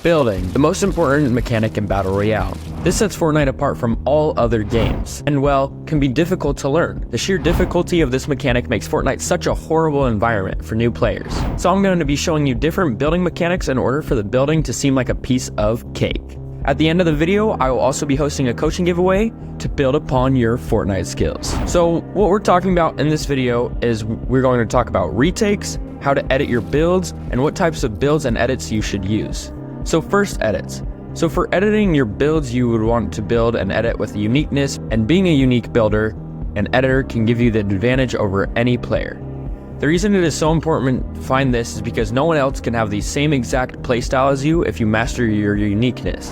Building, the most important mechanic in Battle Royale. This sets Fortnite apart from all other games, and well, can be difficult to learn. The sheer difficulty of this mechanic makes Fortnite such a horrible environment for new players. So I'm going to be showing you different building mechanics in order for the building to seem like a piece of cake. At the end of the video, I will also be hosting a coaching giveaway to build upon your Fortnite skills. So what we're talking about in this video is we're going to talk about retakes, how to edit your builds, and what types of builds and edits you should use. So first, edits. So for editing your builds, you would want to build and edit with uniqueness, and being a unique builder, an editor can give you the advantage over any player. The reason it is so important to find this is because no one else can have the same exact playstyle as you if you master your uniqueness.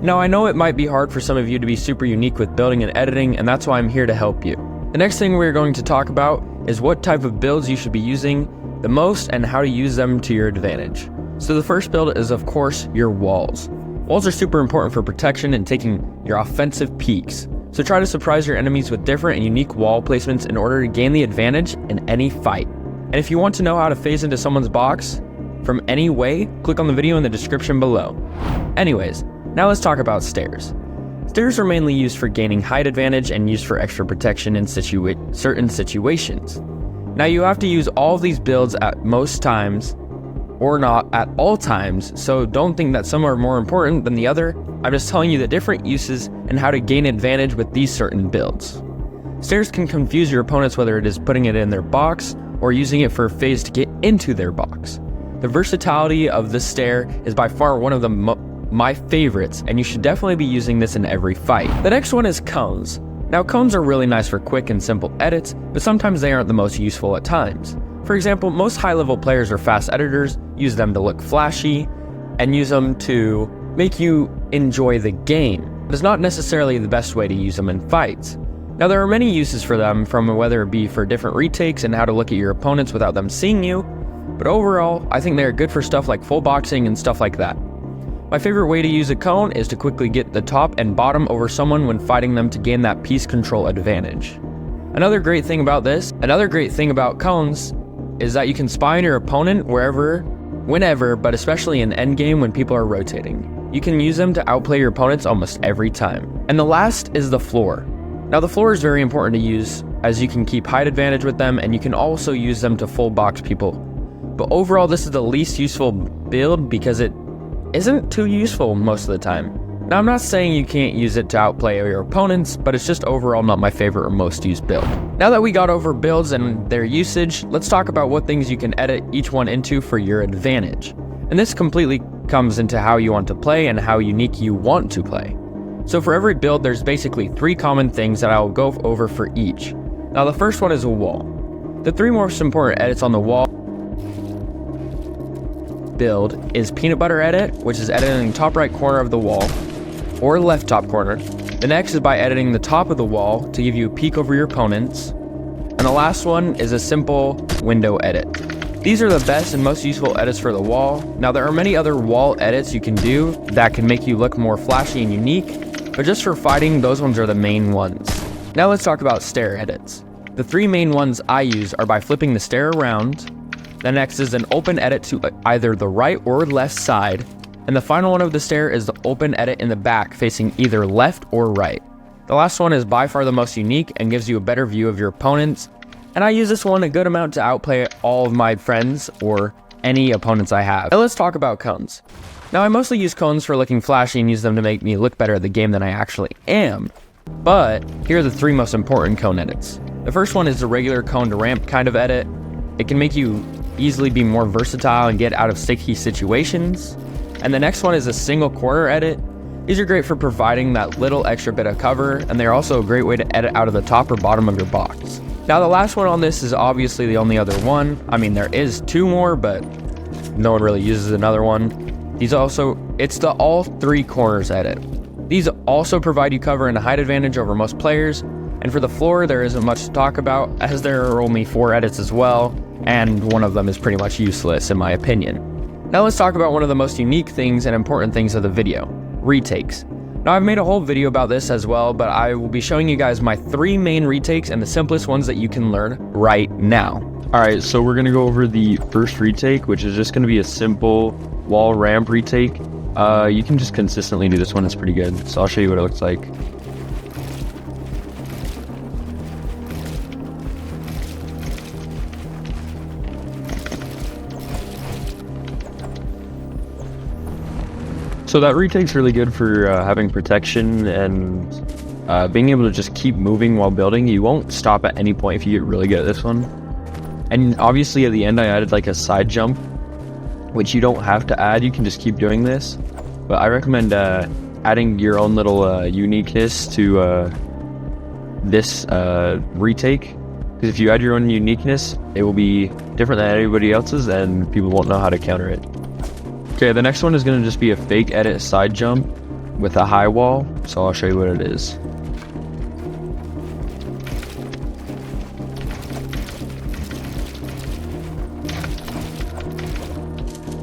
Now I know it might be hard for some of you to be super unique with building and editing, and that's why I'm here to help you. The next thing we're going to talk about is what type of builds you should be using the most and how to use them to your advantage. So the first build is, of course, your walls. Walls are super important for protection and taking your offensive peeks. So try to surprise your enemies with different and unique wall placements in order to gain the advantage in any fight. And if you want to know how to phase into someone's box from any way, click on the video in the description below. Anyways, now let's talk about stairs. Stairs are mainly used for gaining height advantage and used for extra protection in certain situations. Now you have to use all of these builds at most times, or not at all times, so don't think that some are more important than the other. I'm just telling you the different uses and how to gain advantage with these certain builds. Stairs can confuse your opponents, whether it is putting it in their box or using it for a phase to get into their box. The versatility of this stair is by far one of my favorites, and you should definitely be using this in every fight. The next one is cones. Now cones are really nice for quick and simple edits, but sometimes they aren't the most useful at times. For example, most high-level players or fast editors use them to look flashy and use them to make you enjoy the game. It's not necessarily the best way to use them in fights. Now there are many uses for them, from whether it be for different retakes and how to look at your opponents without them seeing you, but overall, I think they're good for stuff like full boxing and stuff like that. My favorite way to use a cone is to quickly get the top and bottom over someone when fighting them to gain that piece control advantage. Another great thing about cones is that you can spy on your opponent wherever, whenever, but especially in endgame when people are rotating. You can use them to outplay your opponents almost every time. And the last is the floor. Now the floor is very important to use, as you can keep height advantage with them, and you can also use them to full box people. But overall, this is the least useful build because it isn't too useful most of the time. Now I'm not saying you can't use it to outplay your opponents, but it's just overall not my favorite or most used build. Now that we got over builds and their usage, let's talk about what things you can edit each one into for your advantage. And this completely comes into how you want to play and how unique you want to play. So for every build, there's basically 3 common things that I will go over for each. Now the first one is a wall. The 3 most important edits on the wall build is peanut butter edit, which is editing the top right corner of the wall, or left top corner. The next is by editing the top of the wall to give you a peek over your opponents. And the last one is a simple window edit. These are the best and most useful edits for the wall. Now there are many other wall edits you can do that can make you look more flashy and unique, but just for fighting, those ones are the main ones. Now let's talk about stair edits. The 3 main ones I use are by flipping the stair around. The next is an open edit to either the right or left side. And the final one of the stair is the open edit in the back facing either left or right. The last one is by far the most unique and gives you a better view of your opponents. And I use this one a good amount to outplay all of my friends or any opponents I have. Now let's talk about cones. Now I mostly use cones for looking flashy and use them to make me look better at the game than I actually am. But here are the 3 most important cone edits. The first one is the regular cone to ramp kind of edit. It can make you easily be more versatile and get out of sticky situations. And the next one is a single corner edit. These are great for providing that little extra bit of cover, and they're also a great way to edit out of the top or bottom of your box. Now the last one on this is obviously the only other one. I mean, there is 2 more, but no one really uses another one. It's the all 3 corners edit. These also provide you cover and a height advantage over most players. And for the floor, there isn't much to talk about, as there are only 4 edits as well, and one of them is pretty much useless in my opinion. Now let's talk about one of the most unique things and important things of the video, retakes. Now I've made a whole video about this as well, but I will be showing you guys my 3 main retakes and the simplest ones that you can learn right now. Alright, so we're going to go over the first retake, which is just going to be a simple wall ramp retake. You can just consistently do this one, it's pretty good. So I'll show you what it looks like. So that retake's really good for having protection and being able to just keep moving while building. You won't stop at any point if you get really good at this one. And obviously at the end I added like a side jump, which you don't have to add, you can just keep doing this. But I recommend adding your own little uniqueness to this retake, because if you add your own uniqueness, it will be different than everybody else's and people won't know how to counter it. Okay, the next one is going to just be a fake edit side jump with a high wall, so I'll show you what it is.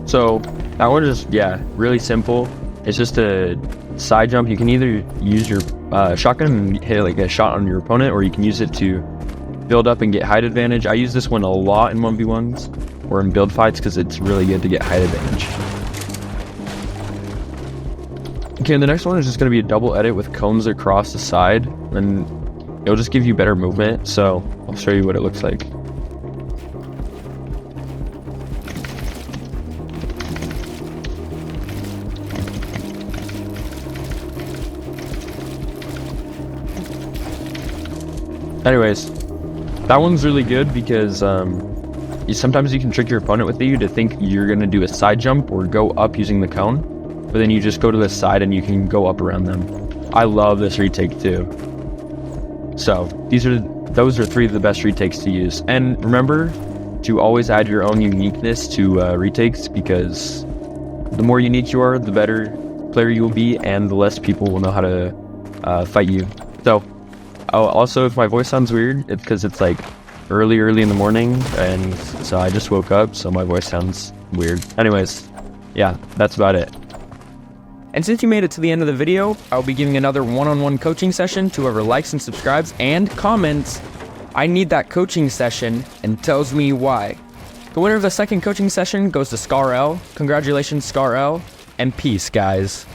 So that one is, yeah, really simple. It's just a side jump. You can either use your shotgun and hit like a shot on your opponent, or you can use it to build up and get height advantage. I use this one a lot in 1v1s or in build fights because it's really good to get height advantage. Okay, the next one is just going to be a double edit with cones across the side, and it'll just give you better movement. So I'll show you what it looks like. Anyways, that one's really good because sometimes you can trick your opponent with you to think you're going to do a side jump or go up using the cone, but then you just go to the side and you can go up around them. I love this retake too. So those are 3 of the best retakes to use. And remember to always add your own uniqueness to retakes, because the more unique you are, the better player you will be and the less people will know how to fight you. So also, if my voice sounds weird, it's because it's like early in the morning, and so I just woke up, so my voice sounds weird. Anyways, yeah, that's about it. And since you made it to the end of the video, I'll be giving another one-on-one coaching session to whoever likes and subscribes and comments "I need that coaching session" and tells me why. The winner of the second coaching session goes to Scar L. Congratulations, Scar L, and peace, guys.